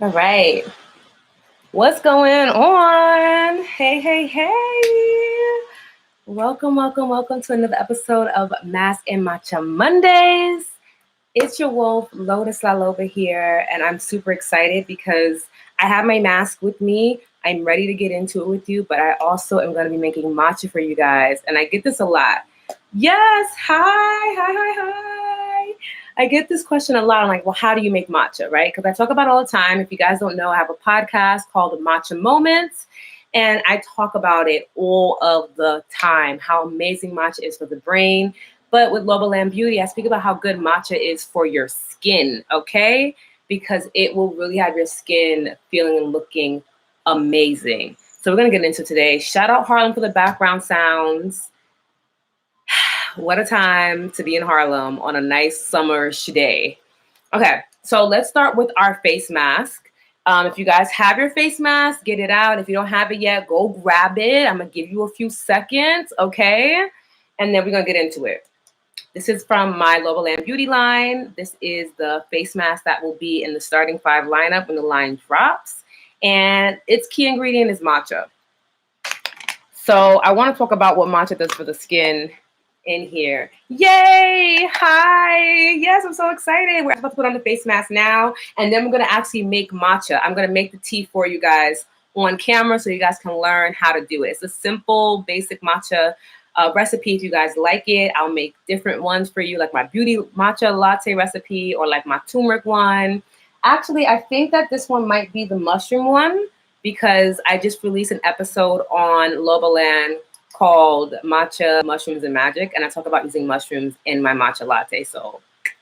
All right. What's going on? Hey. Welcome to another episode of Mask and Matcha Mondays. It's your wolf, Lotus Laloba here, and I'm super excited because I have my mask with me. I'm ready to get into it with you, but I also am going to be making matcha for you guys, and I get this a lot. Yes, hi. I get this question a lot. I'm like, well, how do you make matcha, right? Because I talk about it all the time. If you guys don't know, I have a podcast called Matcha Moments, and I talk about it all of the time, how amazing matcha is for the brain. But with Loba Land Beauty, I speak about how good matcha is for your skin, okay? Because it will really have your skin feeling and looking amazing. So we're going to get into today. Shout out Harlem for the background sounds. What a time to be in Harlem on a nice summer-ish day. Okay, so let's start with our face mask. If you guys have your face mask, get it out. If you don't have it yet, go grab it. I'm going to give you a few seconds, okay? And then we're going to get into it. This is from my Loba Land Beauty line. This is the face mask that will be in the starting 5 lineup when the line drops. And its key ingredient is matcha. So I want to talk about what matcha does for the skin in here. Yay! Hi! Yes, I'm so excited. We're about to put on the face mask now, and then we're going to actually make matcha. I'm going to make the tea for you guys on camera so you guys can learn how to do it. It's a simple, basic matcha recipe. If you guys like it, I'll make different ones for you, like my beauty matcha latte recipe or like my turmeric one. Actually, I think that this one might be the mushroom one because I just released an episode on Loba Land called Matcha, Mushrooms, and Magic, and I talk about using mushrooms in my matcha latte. So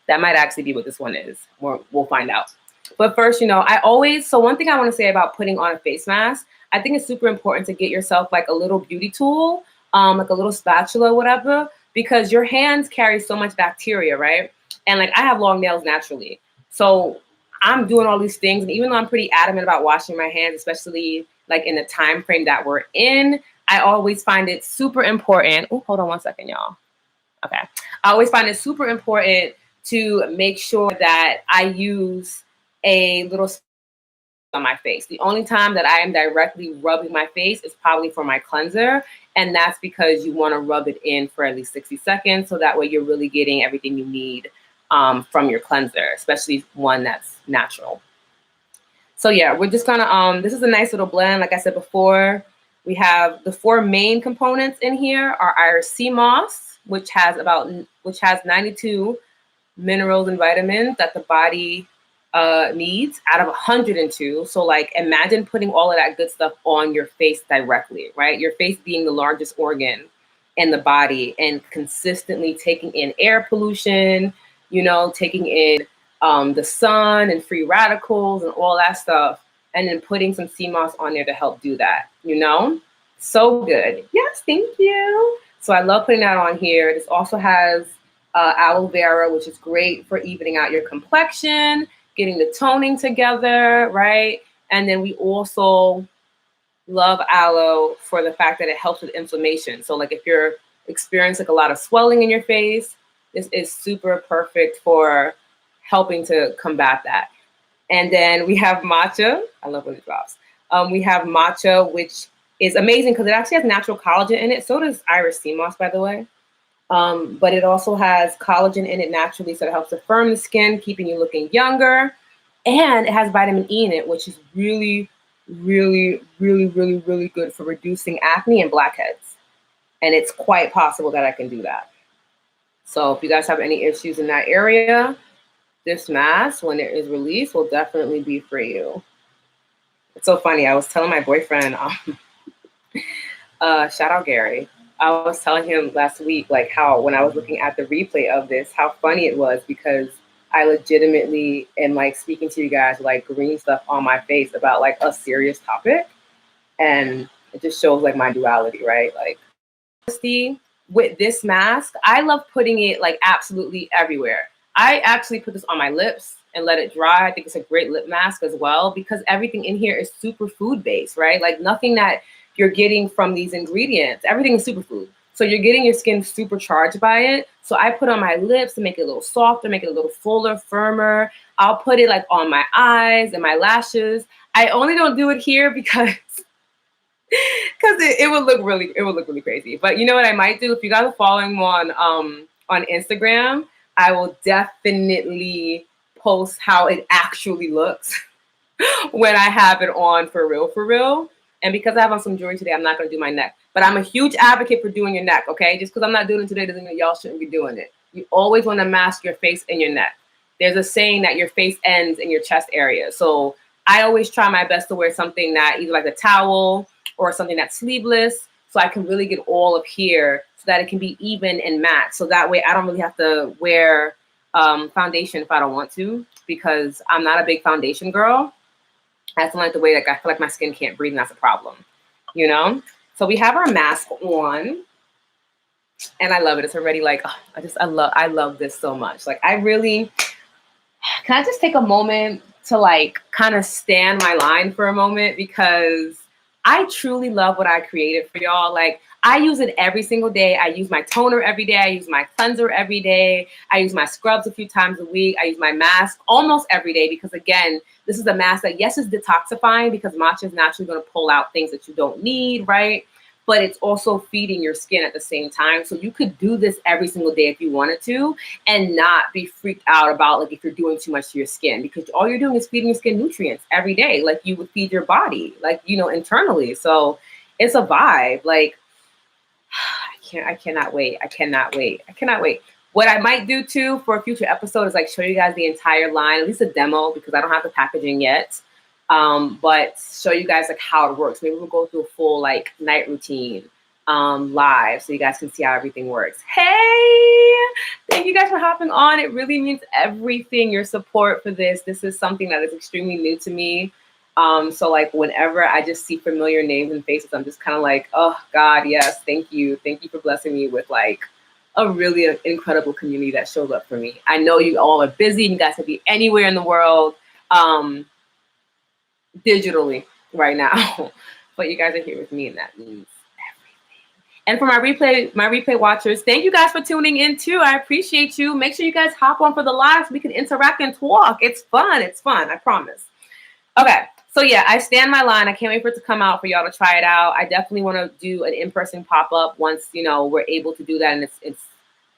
that might actually be what this one is. We'll find out. But first, one thing I want to say about putting on a face mask, I think it's super important to get yourself like a little beauty tool, like a little spatula, whatever, because your hands carry so much bacteria, right? And like I have long nails naturally. So I'm doing all these things. And even though I'm pretty adamant about washing my hands, especially like in the time frame that we're in, I always find it super important. Oh, hold on one second, y'all. Okay. I always find it super important to make sure that I use a little on my face. The only time that I am directly rubbing my face is probably for my cleanser. And that's because you want to rub it in for at least 60 seconds. So that way you're really getting everything you need from your cleanser, especially one that's natural. So yeah, we're just gonna, this is a nice little blend. Like I said before, we have the 4 main components in here are our sea moss, which has 92 minerals and vitamins that the body needs out of 102. So like imagine putting all of that good stuff on your face directly, right? Your face being the largest organ in the body and consistently taking in air pollution, taking in the sun and free radicals and all that stuff. And then putting some sea moss on there to help do that, So good. Yes, thank you. So I love putting that on here. This also has aloe vera, which is great for evening out your complexion, getting the toning together, right? And then we also love aloe for the fact that it helps with inflammation. So like if you're experiencing like a lot of swelling in your face, this is super perfect for helping to combat that. And then we have matcha. I love when it drops. We have matcha, which is amazing because it actually has natural collagen in it. So does Irish sea moss, by the way. But it also has collagen in it naturally, so it helps to firm the skin, keeping you looking younger. And it has vitamin E in it, which is really good for reducing acne and blackheads. And it's quite possible that I can do that. So if you guys have any issues in that area, this mask, when it is released, will definitely be for you. It's so funny. I was telling my boyfriend, shout out Gary. I was telling him last week, like how when I was looking at the replay of this, how funny it was because I legitimately am like speaking to you guys like green stuff on my face about like a serious topic. And it just shows like my duality, right? Like with this mask, I love putting it like absolutely everywhere. I actually put this on my lips and let it dry. I think it's a great lip mask as well because everything in here is super food based, right? Like nothing that you're getting from these ingredients, everything is superfood. So you're getting your skin supercharged by it. So I put on my lips to make it a little softer, make it a little fuller, firmer. I'll put it like on my eyes and my lashes. I only don't do it here because it would look really crazy. But you know what I might do? If you guys are following me on Instagram, I will definitely post how it actually looks when I have it on for real. And because I have on some jewelry today, I'm not going to do my neck. But I'm a huge advocate for doing your neck, okay? Just because I'm not doing it today doesn't mean y'all shouldn't be doing it. You always want to mask your face and your neck. There's a saying that your face ends in your chest area. So I always try my best to wear something that either like a towel or something that's sleeveless, so I can really get all up here so that it can be even and matte. So that way I don't really have to wear foundation if I don't want to, because I'm not a big foundation girl. I just don't like the way that I feel like my skin can't breathe, and that's a problem, you know? So we have our mask on, and I love it. It's already like, oh, I love this so much. Like can I just take a moment to like kind of stand my line for a moment, because I truly love what I created for y'all. Like I use it every single day. I use my toner every day. I use my cleanser every day. I use my scrubs a few times a week. I use my mask almost every day, because again, this is a mask that, yes, is detoxifying, because matcha is naturally going to pull out things that you don't need, right? But it's also feeding your skin at the same time. So you could do this every single day if you wanted to, and not be freaked out about like if you're doing too much to your skin, because all you're doing is feeding your skin nutrients every day, like you would feed your body, like, you know, internally. So it's a vibe. Like I cannot wait. I cannot wait. What I might do too for a future episode is like show you guys the entire line, at least a demo, because I don't have the packaging yet. But show you guys like how it works. Maybe we'll go through a full like night routine live, so you guys can see how everything works. Hey, thank you guys for hopping on. It really means everything, your support for this. This is something that is extremely new to me. So like whenever I just see familiar names and faces, I'm just kind of like, oh God, yes, thank you. Thank you for blessing me with like a really incredible community that shows up for me. I know you all are busy and you guys could be anywhere in the world digitally right now, but you guys are here with me, and that means everything. And for my replay watchers, thank you guys for tuning in too. I appreciate you. Make sure you guys hop on for the live so we can interact and talk. It's fun. I promise. Okay. So yeah, I stand my line. I can't wait for it to come out for y'all to try it out. I definitely want to do an in-person pop-up once, you know, we're able to do that, and it's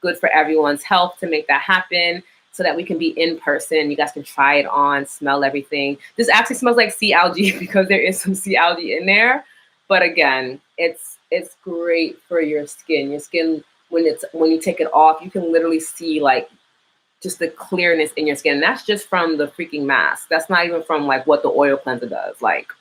good for everyone's health to make that happen, so that we can be in person. You guys can try it on, smell everything. This actually smells like sea algae because there is some sea algae in there. But again, it's great for your skin. Your skin, when you take it off, you can literally see like just the clearness in your skin. And that's just from the freaking mask. That's not even from like what the oil cleanser does. Like,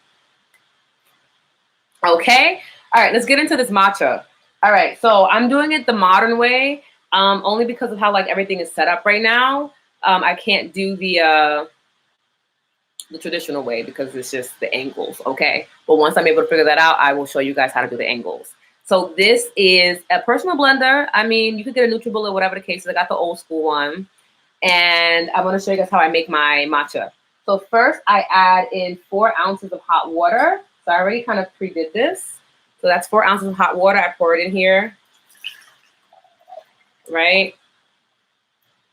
okay. All right, let's get into this matcha. All right, so I'm doing it the modern way, only because of how like everything is set up right now. I can't do the traditional way because it's just the angles, okay? But once I'm able to figure that out, I will show you guys how to do the angles. So this is a personal blender. I mean, you could get a NutriBullet, whatever the case is. I got the old school one. And I want to show you guys how I make my matcha. So first I add in 4 ounces of hot water. So I already kind of pre-did this. So that's 4 ounces of hot water. I pour it in here, right?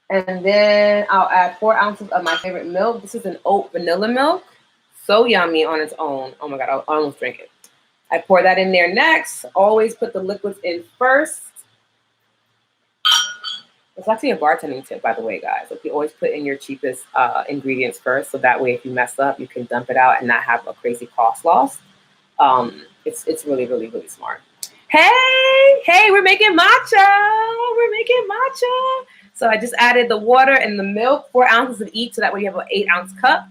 And then I'll add 4 ounces of my favorite milk. This is an oat vanilla milk. So yummy on its own. Oh my God, I almost drink it. I pour that in there next. Always put the liquids in first. It's actually a bartending tip, by the way, guys. Like you always put in your cheapest ingredients first, so that way if you mess up, you can dump it out and not have a crazy cost loss. It's really, really, really smart. Hey, we're making matcha. We're making matcha. So I just added the water and the milk, 4 ounces of each, so that way you have an 8-ounce cup.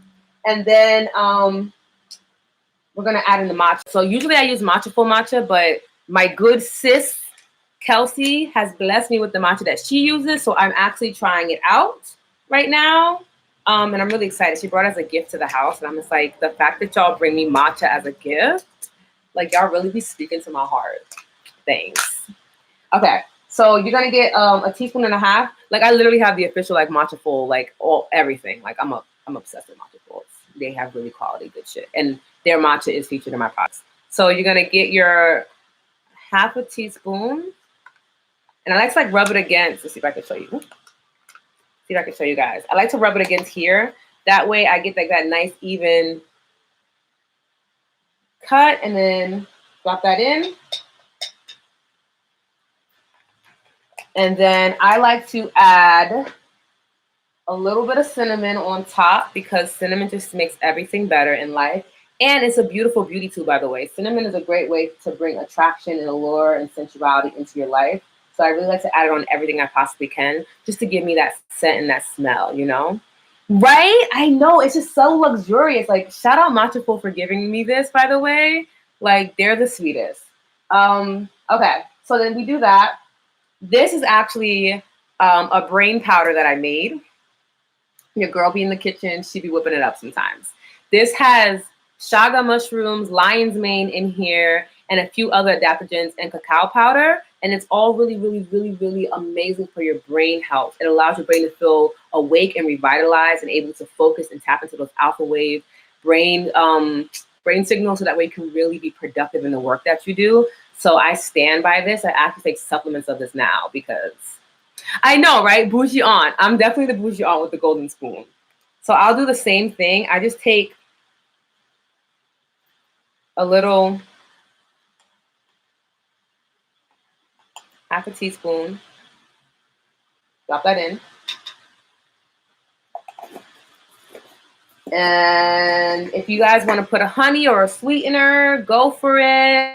And then we're gonna add in the matcha. So usually I use matcha full matcha, but my good sis Kelsey has blessed me with the matcha that she uses, so I'm actually trying it out right now, and I'm really excited. She brought it as a gift to the house, and I'm just like, the fact that y'all bring me matcha as a gift, like y'all really be speaking to my heart. Thanks. Okay, so you're gonna get a teaspoon and a half. Like I literally have the official like matcha full, like everything. Like I'm obsessed with matcha fulls. They have really quality good shit, and their matcha is featured in my products. So you're gonna get your half a teaspoon And I like to like rub it against. Let's see if I can show you. See if I can show you guys. I like to rub it against here. That way I get like that nice even cut, and then drop that in. And then I like to add a little bit of cinnamon on top because cinnamon just makes everything better in life. And it's a beautiful beauty tool, by the way. Cinnamon is a great way to bring attraction and allure and sensuality into your life. So I really like to add it on everything I possibly can just to give me that scent and that smell, you know? Right? I know. It's just so luxurious. Like, shout out Matcha for giving me this, by the way. Like, they're the sweetest. Okay. So then we do that. This is actually a brain powder that I made. Your girl be in the kitchen. She be whipping it up sometimes. This has chaga mushrooms, lion's mane in here, and a few other adaptogens and cacao powder. And it's all really, really, really, really amazing for your brain health. It allows your brain to feel awake and revitalized and able to focus and tap into those alpha wave brain signals so that way you can really be productive in the work that you do. So I stand by this. I actually take supplements of this now because I know, right? Bougie aunt. I'm definitely the bougie aunt with the golden spoon. So I'll do the same thing. I just take a little, half a teaspoon, drop that in. And if you guys want to put a honey or a sweetener, go for it.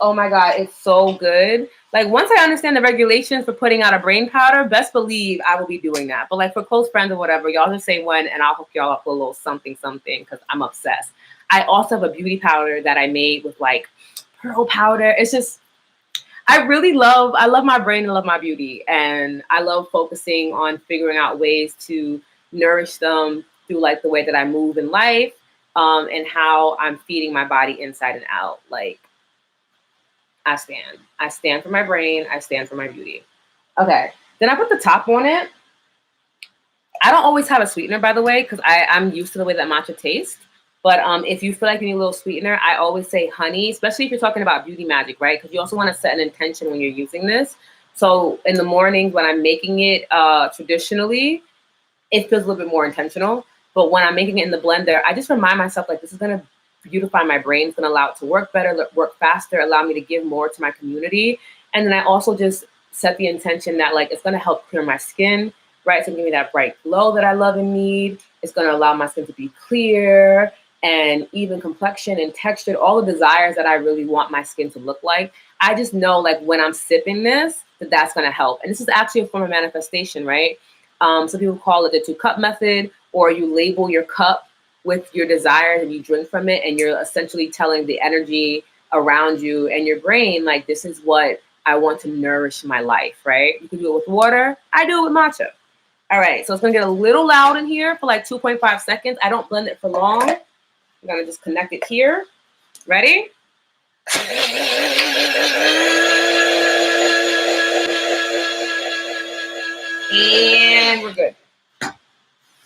Oh my God, it's so good. Like once I understand the regulations for putting out a brain powder, best believe I will be doing that. But like for close friends or whatever, y'all just say when and I'll hook y'all up with a little something because I'm obsessed. I also have a beauty powder that I made with like pearl powder. It's just, I love my brain and love my beauty. And I love focusing on figuring out ways to nourish them through like the way that I move in life and how I'm feeding my body inside and out. Like, I stand for my brain. I stand for my beauty. Okay. Then I put the top on it. I don't always have a sweetener, by the way, because I'm used to the way that matcha tastes. But if you feel like you need a little sweetener, I always say honey, especially if you're talking about beauty magic, right? Because you also want to set an intention when you're using this. So in the mornings when I'm making it traditionally, it feels a little bit more intentional. But when I'm making it in the blender, I just remind myself like this is going to beautify my brain. It's going to allow it to work better, work faster, allow me to give more to my community. And then I also just set the intention that like it's going to help clear my skin, right? So give me that bright glow that I love and need. It's going to allow my skin to be clear and even complexion and textured, all the desires that I really want my skin to look like. I just know like when I'm sipping this, that's going to help. And this is actually a form of manifestation, right? Some people call it the 2-cup method, or you label your cup with your desires and you drink from it, and you're essentially telling the energy around you and your brain, like, this is what I want to nourish my life, right? You can do it with water. I do it with matcha. All right, so it's gonna get a little loud in here for like 2.5 seconds. I don't blend it for long. I'm gonna just connect it here. Ready? And we're good.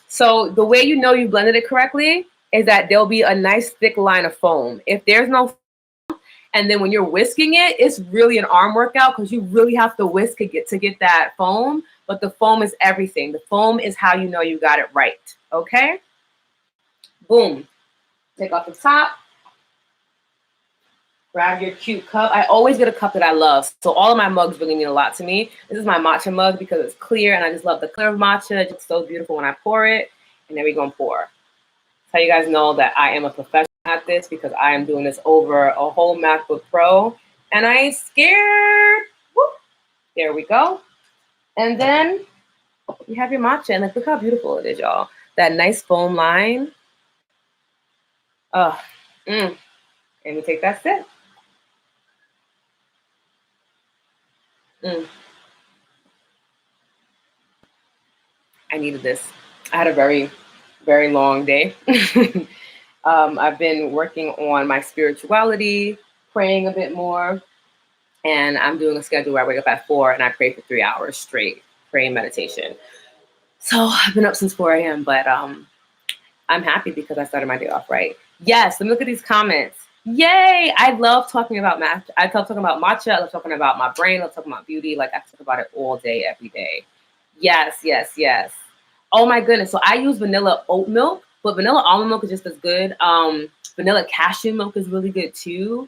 So the way you know you blended it correctly is that there'll be a nice thick line of foam. If there's no foam, and then when you're whisking it, it's really an arm workout because you really have to whisk to get that foam. But the foam is everything. The foam is how you know you got it right. Okay? Boom. Take off the top. Grab your cute cup. I always get a cup that I love. So all of my mugs really mean a lot to me. This is my matcha mug because it's clear and I just love the clear of matcha. It looks so beautiful when I pour it. And then we're going to pour. So you guys know that I am a professional at this because I am doing this over a whole MacBook Pro. And I ain't scared. Whoop. There we go. And then you have your matcha. And like, look how beautiful it is, y'all. That nice foam line. And we take that sip. I needed this. I had a very, very long day. I've been working on my spirituality, praying a bit more, and I'm doing a schedule where I wake up at 4 and I pray for 3 hours straight, praying meditation. So I've been up since 4 a.m., but I'm happy because I started my day off right. Yes, let me look at these comments. Yay! I love talking about matcha. I love talking about matcha. I love talking about my brain. I love talking about beauty. Like I talk about it all day, every day. Yes, yes, yes. Oh my goodness. So I use vanilla oat milk, but vanilla almond milk is just as good. Vanilla cashew milk is really good too.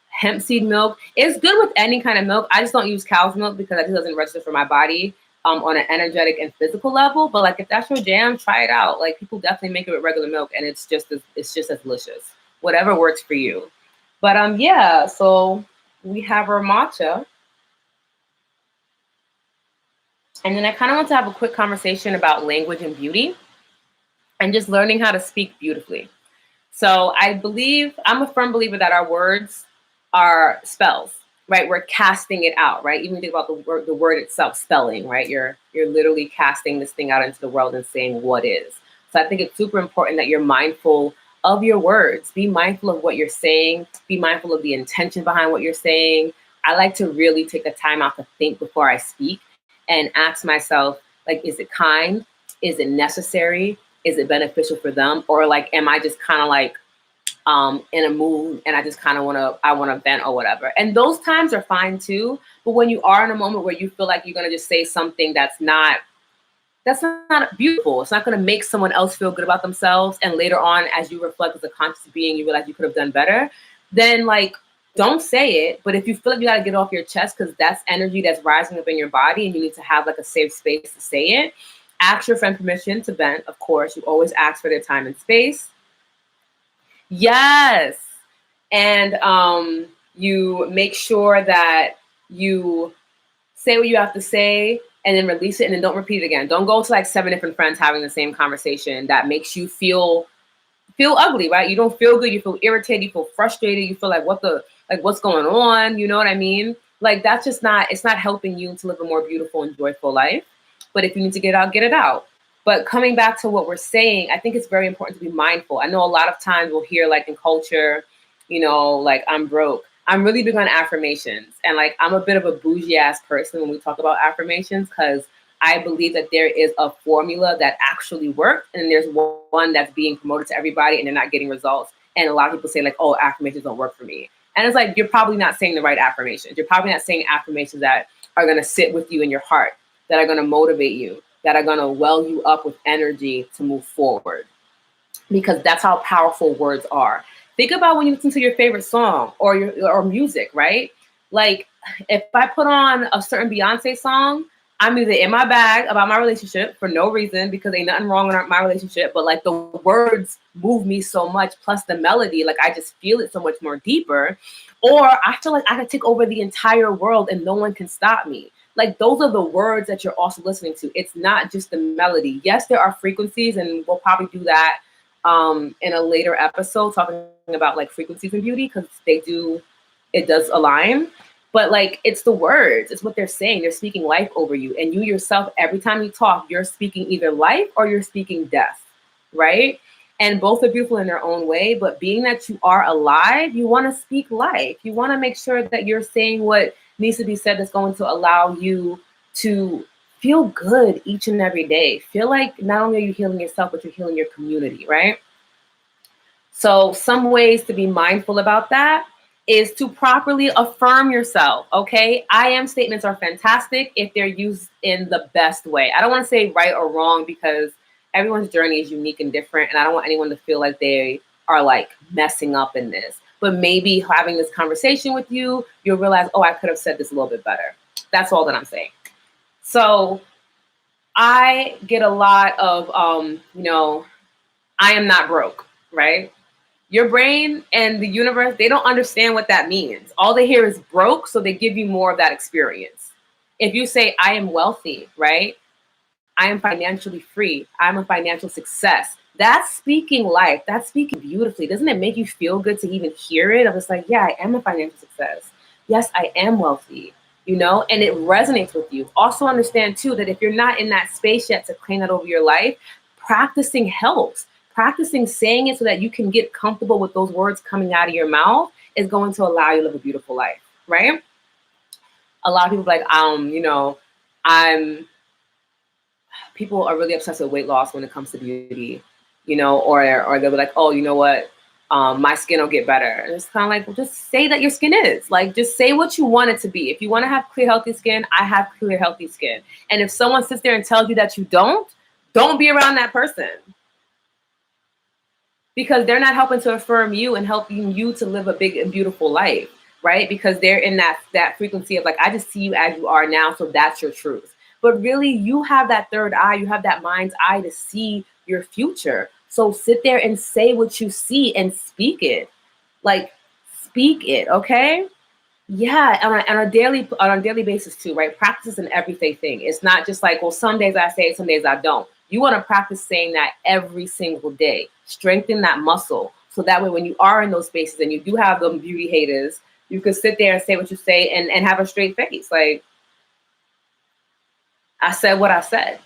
Hemp seed milk. It's good with any kind of milk. I just don't use cow's milk because it just doesn't register for my body on an energetic and physical level. But like if that's your jam, try it out. Like people definitely make it with regular milk and it's just as delicious. Whatever works for you. But yeah, so we have our matcha. And then I kind of want to have a quick conversation about language and beauty and just learning how to speak beautifully. So I'm a firm believer that our words are spells, right? We're casting it out, right? Even think about the word itself, spelling, right? You're literally casting this thing out into the world and saying what is. So I think it's super important that you're mindful of your words. Be mindful of what you're saying. Be mindful of the intention behind what you're saying. I like to really take the time out to think before I speak and ask myself, like, is it kind? Is it necessary? Is it beneficial for them? Or like, am I just kind of like in a mood and I just kind of I want to vent or whatever. And those times are fine too. But when you are in a moment where you feel like you're going to just say something that's not beautiful, it's not going to make someone else feel good about themselves. And later on, as you reflect as a conscious being, you realize you could have done better. Then like, don't say it. But if you feel like you got to get off your chest because that's energy that's rising up in your body and you need to have like a safe space to say it, ask your friend permission to vent. Of course, you always ask for their time and space. Yes. And you make sure that you say what you have to say and then release it and then don't repeat it again. Don't go to like 7 different friends having the same conversation that makes you feel ugly, right? You don't feel good, you feel irritated, you feel frustrated, you feel like what's going on? You know what I mean? Like that's just it's not helping you to live a more beautiful and joyful life. But if you need to get it out, get it out. But coming back to what we're saying, I think it's very important to be mindful. I know a lot of times we'll hear like in culture, like I'm broke. I'm really big on affirmations. And like I'm a bit of a bougie ass person when we talk about affirmations because I believe that there is a formula that actually works and there's one that's being promoted to everybody and they're not getting results. And a lot of people say like, oh, affirmations don't work for me. And it's like, you're probably not saying the right affirmations. You're probably not saying affirmations that are going to sit with you in your heart, that are going to motivate you, that are going to well you up with energy to move forward. Because that's how powerful words are. Think about when you listen to your favorite song or music, right? Like if I put on a certain Beyonce song, I'm either in my bag about my relationship for no reason because ain't nothing wrong with my relationship, but like the words move me so much, plus the melody, like I just feel it so much more deeper. Or I feel like I could take over the entire world and no one can stop me. Like those are the words that you're also listening to. It's not just the melody. Yes, there are frequencies, and we'll probably do that in a later episode talking about like frequencies and beauty because it does align. But like it's the words, it's what they're saying. They're speaking life over you. And you yourself, every time you talk, you're speaking either life or you're speaking death, right? And both are beautiful in their own way. But being that you are alive, you want to speak life. You want to make sure that you're saying what needs to be said that's going to allow you to feel good each and every day. Feel like not only are you healing yourself, but you're healing your community, right? So some ways to be mindful about that is to properly affirm yourself, okay? I am statements are fantastic if they're used in the best way. I don't want to say right or wrong because everyone's journey is unique and different, and I don't want anyone to feel like they are like messing up in this. But maybe having this conversation with you, you'll realize, oh, I could have said this a little bit better. That's all that I'm saying. So I get a lot of, I am not broke, right? Your brain and the universe, they don't understand what that means. All they hear is broke, so they give you more of that experience. If you say, I am wealthy, right? I am financially free. I'm a financial success. That's speaking life. That's speaking beautifully. Doesn't it make you feel good to even hear it? I was like, yeah, I am a financial success. Yes, I am wealthy, and it resonates with you. Also understand too, that if you're not in that space yet to claim that over your life, practicing helps. Practicing saying it so that you can get comfortable with those words coming out of your mouth is going to allow you to live a beautiful life, right? A lot of people like, people are really obsessed with weight loss when it comes to beauty, or they'll be like, oh, you know what? My skin will get better. And it's kind of like, well, just say that your skin is. Like, just say what you want it to be. If you want to have clear, healthy skin, I have clear, healthy skin. And if someone sits there and tells you that you don't be around that person. Because they're not helping to affirm you and helping you to live a big and beautiful life, right? Because they're in that frequency of like, I just see you as you are now, so that's your truth. But really, you have that third eye, you have that mind's eye to see your future. So sit there and say what you see and speak it. Like, speak it, okay? Yeah, on a daily basis too, right? Practice an everyday thing. It's not just like, well, some days I say it, some days I don't. You want to practice saying that every single day. Strengthen that muscle. So that way when you are in those spaces and you do have them beauty haters, you can sit there and say what you say and have a straight face. Like, I said what I said.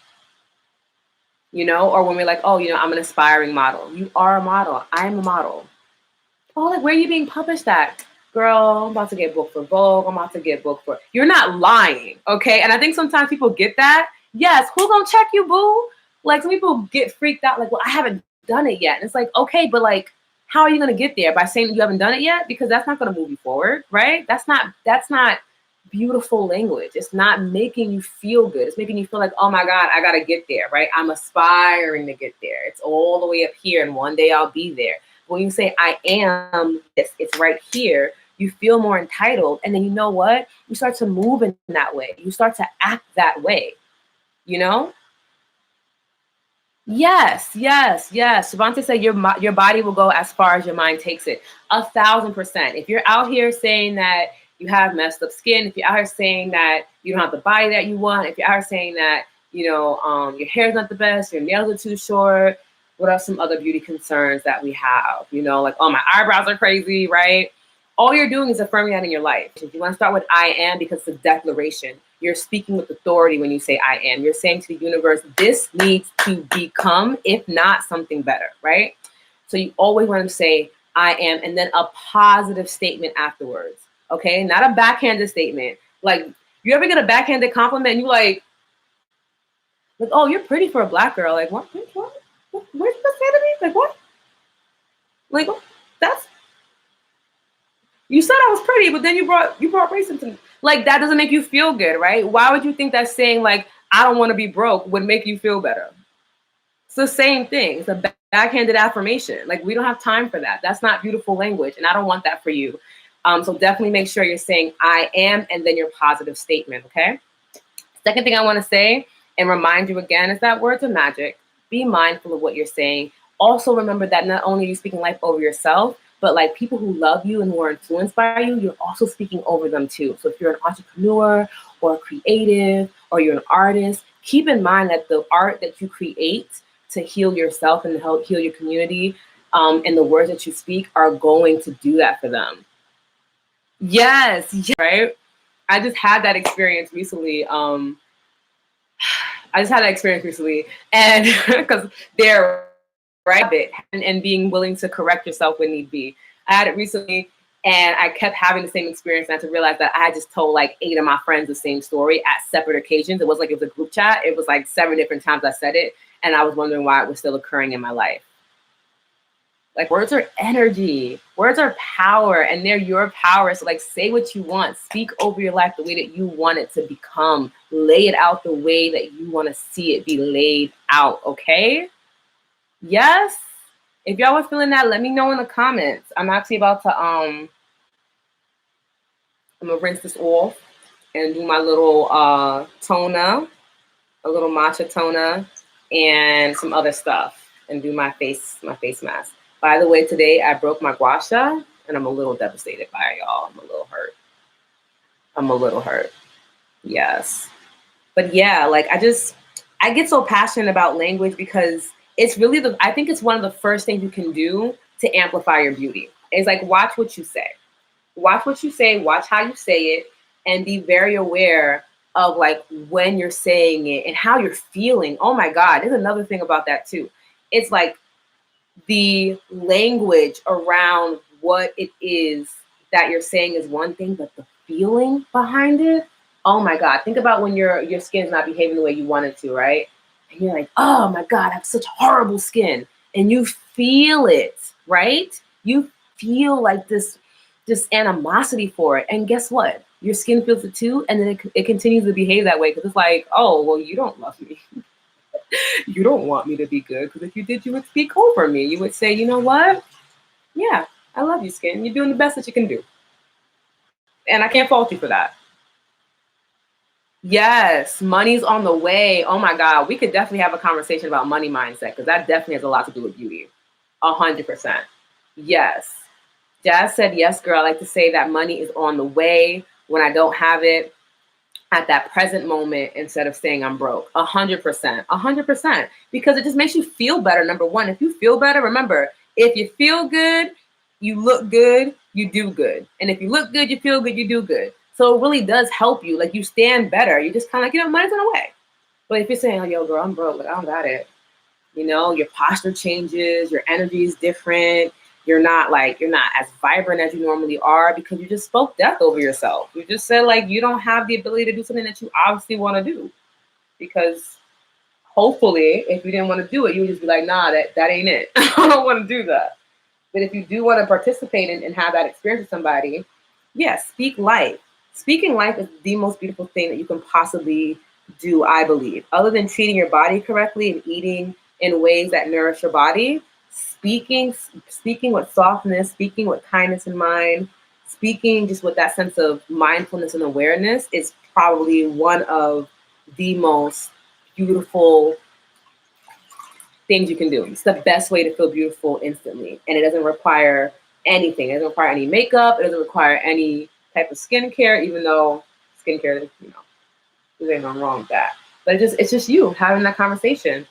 You know, or when we're like, oh, you know, I'm an aspiring model. You are a model. I'm a model. Oh, like, where are you being published at? Girl, I'm about to get booked for Vogue. I'm about to get booked for... You're not lying, okay? And I think sometimes people get that. Yes, who's gonna check you, boo? Like, some people get freaked out, like, well, I haven't done it yet. And it's like, okay, but like, how are you gonna get there? By saying you haven't done it yet? Because that's not gonna move you forward, right? That's not beautiful language. It's not making you feel good. It's making you feel like, oh my God, I gotta get there, right? I'm aspiring to get there. It's all the way up here, and one day I'll be there. When you say, I am this, it's right here, you feel more entitled. And then you know what? You start to move in that way. You start to act that way, you know? Yes. Savante said your body will go as far as your mind takes it. 1,000%. If you're out here saying that you have messed up skin, if you're out here saying that you don't have the body that you want, if you're out here saying that, you know, your hair's not the best, your nails are too short, what are some other beauty concerns that we have? You know, like, oh, my eyebrows are crazy, right? All you're doing is affirming that in your life. If you want to start with I am, because it's a declaration. You're speaking with authority when you say I am. You're saying to the universe, this needs to become, if not something better, right? So you always want to say I am, and then a positive statement afterwards, okay? Not a backhanded statement. Like, you ever get a backhanded compliment and you like, oh, you're pretty for a Black girl. Like, what? Where's the say to me? Like, what? Like, that's... You said I was pretty, but then you brought racism to me. Like, that doesn't make you feel good, right? Why would you think that saying, like, I don't want to be broke would make you feel better? It's the same thing. It's a backhanded affirmation. Like, we don't have time for that. That's not beautiful language, and I don't want that for you. So definitely make sure you're saying I am and then your positive statement, okay? Second thing I want to say and remind you again is that words are magic. Be mindful of what you're saying. Also remember that not only are you speaking life over yourself, but like people who love you and who are influenced by you, you're also speaking over them too. So if you're an entrepreneur or a creative or you're an artist, keep in mind that the art that you create to heal yourself and help heal your community, and the words that you speak are going to do that for them. Yes, right? I just had that experience recently. And because they're right and being willing to correct yourself when need be. I had it recently and I kept having the same experience, and I had to realize that I had just told like 8 of my friends the same story at separate occasions. It was like it was a group chat. It was like 7 different times I said it, and I was wondering why it was still occurring in my life. Like, words are energy. Words are power, and they're your power. So like, say what you want. Speak over your life the way that you want it to become. Lay it out the way that you want to see it be laid out, okay? Yes? If y'all was feeling that, let me know in the comments. I'm actually about to, I'm gonna rinse this off and do my little toner, a little matcha toner, and some other stuff, and do my face mask. By the way, today I broke my gua sha, and I'm a little devastated by it, y'all. I'm a little hurt. Yes. But yeah, like I get so passionate about language because it's really I think it's one of the first things you can do to amplify your beauty. It's like, watch what you say. Watch what you say, watch how you say it, and be very aware of like when you're saying it and how you're feeling. Oh my God, there's another thing about that too. It's like the language around what it is that you're saying is one thing, but the feeling behind it, oh my God. Think about when your skin's not behaving the way you want it to, right? And you're like, oh my God, I have such horrible skin. And you feel it, right? you feel like this animosity for it. And guess what? Your skin feels it too, and then it continues to behave that way because it's like, oh, well, you don't love me. You don't want me to be good, because if you did, you would speak over me. You would say, you know what? Yeah, I love you, skin. You're doing the best that you can do. And I can't fault you for that. Yes, money's on the way. Oh my God, we could definitely have a conversation about money mindset, because that definitely has a lot to do with beauty. 100%. Yes. Jazz said, yes, girl. I like to say that money is on the way when I don't have it at that present moment instead of saying I'm broke. 100%. 100%. Because it just makes you feel better. Number one, if you feel better, remember, if you feel good, you look good, you do good. And if you look good, you feel good, you do good. So it really does help you. Like, you stand better. You just kind of like, money's on the way. But if you're saying, oh, yo, girl, I'm broke, like, I don't got it. Your posture changes, your energy is different. You're not as vibrant as you normally are because you just spoke death over yourself. You just said, like, you don't have the ability to do something that you obviously want to do. Because hopefully, if you didn't want to do it, you would just be like, nah, that ain't it. I don't want to do that. But if you do want to participate and have that experience with somebody, yes, speak life. Speaking life is the most beautiful thing that you can possibly do, I believe. Other than treating your body correctly and eating in ways that nourish your body, speaking with softness, speaking with kindness in mind, speaking just with that sense of mindfulness and awareness is probably one of the most beautiful things you can do. It's the best way to feel beautiful instantly. And it doesn't require anything. It doesn't require any makeup. It doesn't require any type of skincare, even though skincare, there's anything wrong with that. But it's just you having that conversation.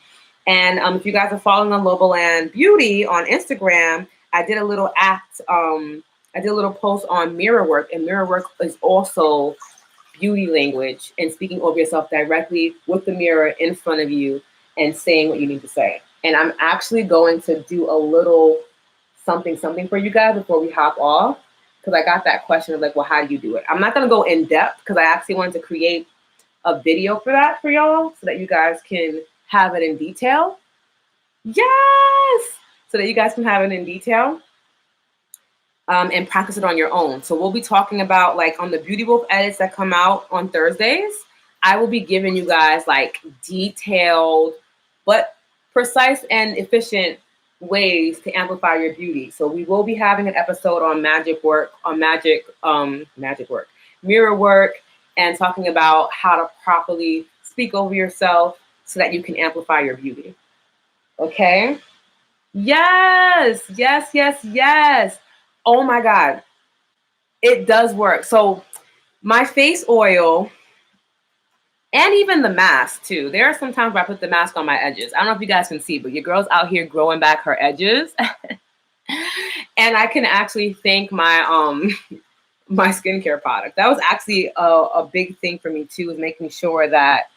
And if you guys are following on Loboland Beauty on Instagram, I did a little I did a little post on mirror work, and mirror work is also beauty language and speaking over yourself directly with the mirror in front of you and saying what you need to say. And I'm actually going to do a little something for you guys before we hop off, because I got that question of like, well, how do you do it? I'm not going to go in depth because I actually wanted to create a video for that for y'all so that you guys can have it in detail. Yes! So that you guys can have it in detail and practice it on your own. So we'll be talking about, like, on the Beauty Wolf edits that come out on Thursdays, I will be giving you guys like detailed but precise and efficient ways to amplify your beauty. So we will be having an episode on mirror work, and talking about how to properly speak over yourself so that you can amplify your beauty. Okay? Yes, yes, yes, yes. Oh my God. It does work. So my face oil, and even the mask too. There are some times where I put the mask on my edges. I don't know if you guys can see, but your girl's out here growing back her edges. And I can actually thank my my skincare product. That was actually a big thing for me too, was making sure that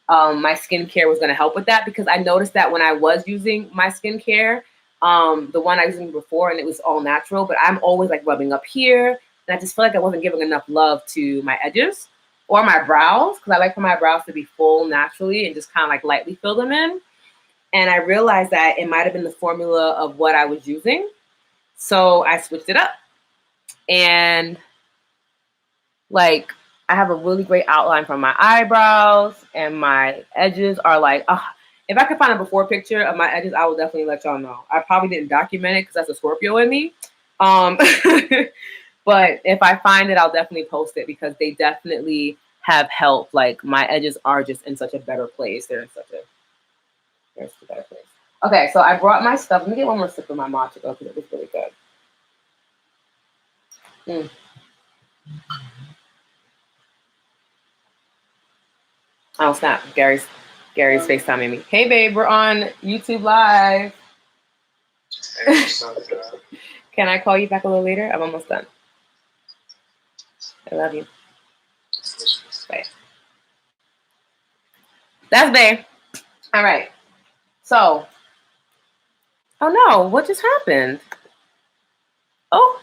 my skincare was going to help with that, because I noticed that when I was using my skincare, the one I was using before, and it was all natural, but I'm always like rubbing up here, and I just feel like I wasn't giving enough love to my edges or my brows, because I like for my brows to be full naturally and just kind of like lightly fill them in. And I realized that it might have been the formula of what I was using. So I switched it up. And like, I have a really great outline from my eyebrows, and my edges are like, if I could find a before picture of my edges, I will definitely let y'all know. I probably didn't document it because that's a Scorpio in me. But if I find it, I'll definitely post it, because they definitely have helped. Like, my edges are just in such a better place. They're in such a better place. Okay, so I brought my stuff. Let me get one more sip of my matcha though, because it was really good. Oh snap! Gary's FaceTiming me. Hey babe, we're on YouTube Live. Can I call you back a little later? I'm almost done. I love you. Bye. That's babe. All right. So, oh no, what just happened? Oh,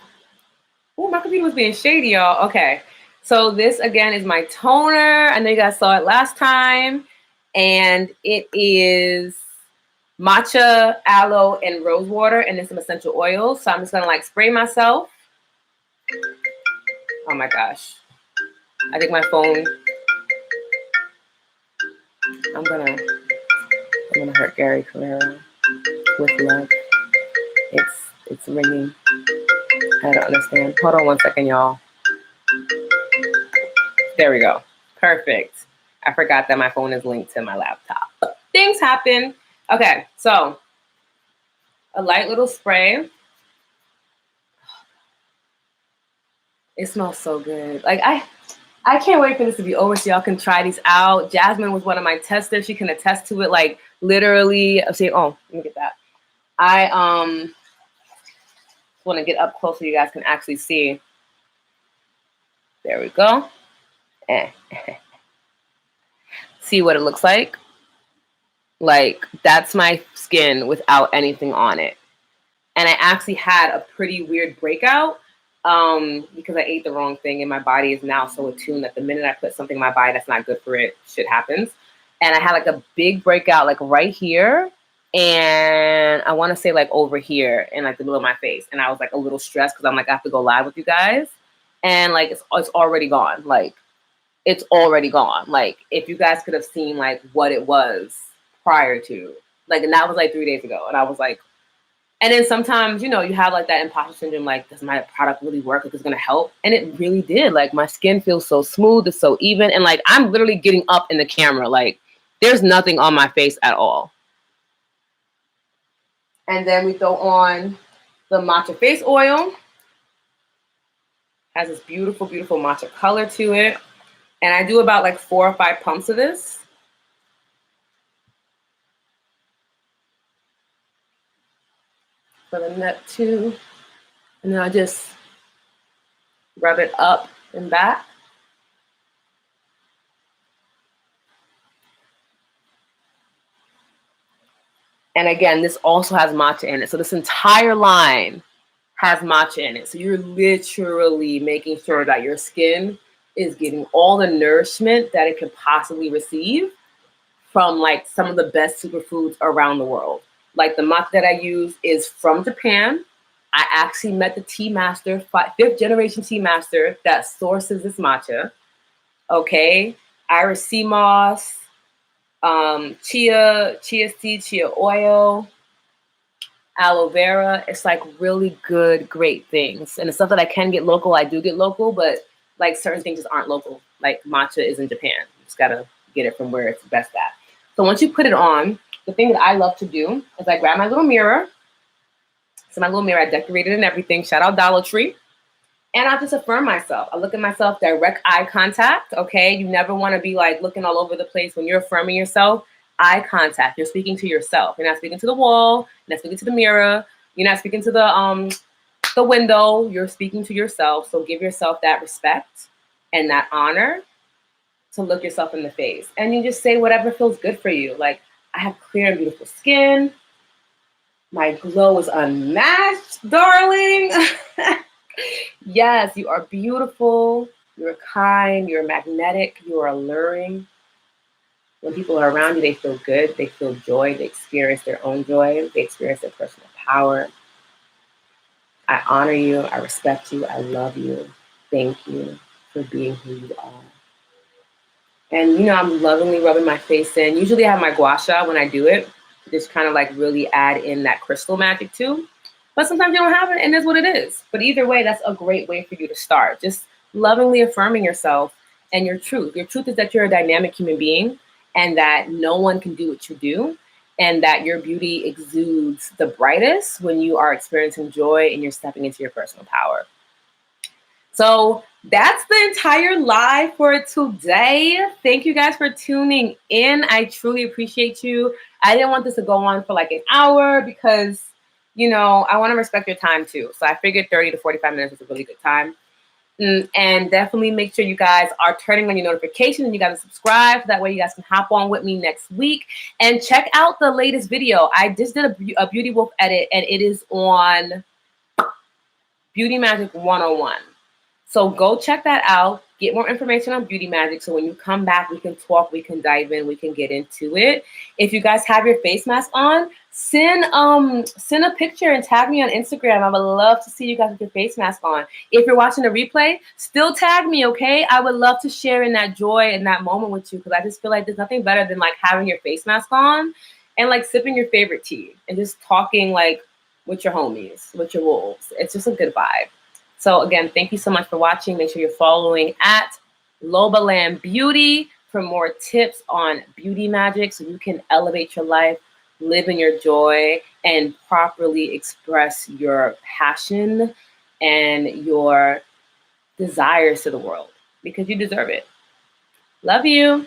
my computer was being shady, y'all. Okay. So this again is my toner. I know you guys saw it last time, and it is matcha, aloe, and rose water, and then some essential oils. So I'm just gonna like spray myself. Oh my gosh. I think my phone, I'm gonna hurt Gary Carrera with love. It's ringing. I don't understand. Hold on one second, y'all. There we go. Perfect. I forgot that my phone is linked to my laptop. Things happen. Okay, so a light little spray. It smells so good. Like I can't wait for this to be over so y'all can try these out. Jasmine was one of my testers. She can attest to it. Like literally, I'm saying, oh, let me get that. I want to get up close so you guys can actually see. There we go. See what it looks like? Like that's my skin without anything on it. And I actually had a pretty weird breakout because I ate the wrong thing and my body is now so attuned that the minute I put something in my body that's not good for it, shit happens. And I had like a big breakout like right here. And I want to say like over here in like the middle of my face. And I was like a little stressed because I'm like, I have to go live with you guys. And like, it's already gone. Like, it's already gone. Like, if you guys could have seen like what it was prior to, like, and that was like 3 days ago. And I was like, and then sometimes, you know, you have like that imposter syndrome, like, does my product really work? Like, it's going to help. And it really did. Like, my skin feels so smooth. It's so even. And like, I'm literally getting up in the camera. Like, there's nothing on my face at all. And then we throw on the matcha face oil. Has this beautiful, beautiful matcha color to it. And I do about like 4 or 5 pumps of this. For the neck too. And then I just rub it up and back. And again, this also has matcha in it. So this entire line has matcha in it. So you're literally making sure that your skin is getting all the nourishment that it could possibly receive from like some of the best superfoods around the world. Like the matcha that I use is from Japan. I actually met the tea master, 5th generation tea master that sources this matcha. Okay, Iris sea moss, chia seed, chia oil, aloe vera. It's like really good, great things. And the stuff that I can get local, I do get local, but like certain things just aren't local. Like matcha is in Japan. You just gotta get it from where it's best at. So once you put it on, the thing that I love to do is I grab my little mirror. So my little mirror, I decorated and everything. Shout out Dollar Tree. And I just affirm myself. I look at myself, direct eye contact, okay? You never want to be like looking all over the place when you're affirming yourself. Eye contact. You're speaking to yourself. You're not speaking to the wall. You're not speaking to the mirror. You're not speaking to the window. You're speaking to yourself. So give yourself that respect and that honor to look yourself in the face. And you just say whatever feels good for you. Like, I have clear and beautiful skin. My glow is unmatched, darling. Yes, you are beautiful. You're kind. You're magnetic. You are alluring. When people are around you, they feel good. They feel joy. They experience their own joy. They experience their personal power. I honor you. I respect you. I love you. Thank you for being who you are. And, you know, I'm lovingly rubbing my face in. Usually I have my gua sha when I do it. Just kind of like really add in that crystal magic too. But sometimes you don't have it and it's what it is. But either way, that's a great way for you to start. Just lovingly affirming yourself and your truth. Your truth is that you're a dynamic human being and that no one can do what you do and that your beauty exudes the brightest when you are experiencing joy and you're stepping into your personal power. So that's the entire live for today. Thank you guys for tuning in. I truly appreciate you. I didn't want this to go on for like an hour because, you know, I want to respect your time too. So I figured 30 to 45 minutes is a really good time. And definitely make sure you guys are turning on your notifications and you guys subscribe. So that way you guys can hop on with me next week. And check out the latest video. I just did a Beauty Wolf edit and it is on Beauty Magic 101. So go check that out. get more information on beauty magic. So when you come back, we can talk, we can dive in, we can get into it. If you guys have your face mask on, send a picture and tag me on Instagram. I would love to see you guys with your face mask on. If you're watching the replay, still tag me, okay? I would love to share in that joy and that moment with you, because I just feel like there's nothing better than like having your face mask on and like sipping your favorite tea and just talking like with your homies, with your wolves. It's just a good vibe. So again, thank you so much for watching. Make sure you're following at Lobaland Beauty for more tips on beauty magic so you can elevate your life, live in your joy, and properly express your passion and your desires to the world, because you deserve it. Love you.